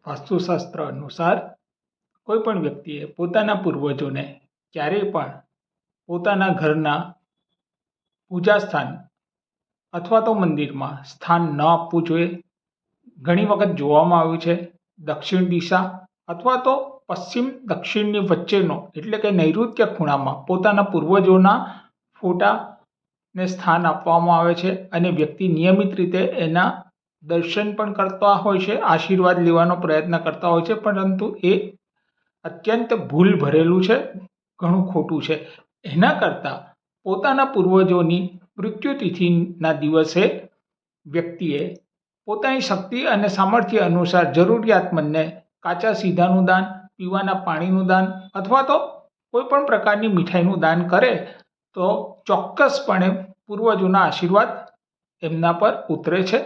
વાસ્તુશાસ્ત્ર અનુસાર કોઈ પણ વ્યક્તિએ પોતાના પૂર્વજોને ક્યારેય પણ પોતાના ઘરના પૂજા સ્થાન અથવા તો મંદિરમાં સ્થાન ન આપવું જોઈએ. ઘણી વખત જોવામાં આવ્યું છે દક્ષિણ દિશા અથવા તો પશ્ચિમ દક્ષિણની વચ્ચેનો એટલે કે નૈઋત્ય ખૂણામાં પોતાના પૂર્વજોના ફોટાને સ્થાન આપવામાં આવે છે અને વ્યક્તિ નિયમિત રીતે એના દર્શન પણ કરતા હોય છે, આશીર્વાદ લેવાનો પ્રયત્ન કરતા હોય છે, પરંતુ એ અત્યંત ભૂલ ભરેલું છે, ઘણું ખોટું છે. એના કરતાં પોતાના પૂર્વજોની મૃત્યુતિથિના દિવસે વ્યક્તિએ પોતાની શક્તિ અને સામર્થ્ય અનુસાર જરૂરિયાતમંદને કાચા સીધાનું દાન, પીવાના પાણીનું દાન અથવા તો કોઈ પણ પ્રકારની મીઠાઈનું દાન કરે તો ચોક્કસપણે પૂર્વજોના આશીર્વાદ એમના પર ઉતરે છે.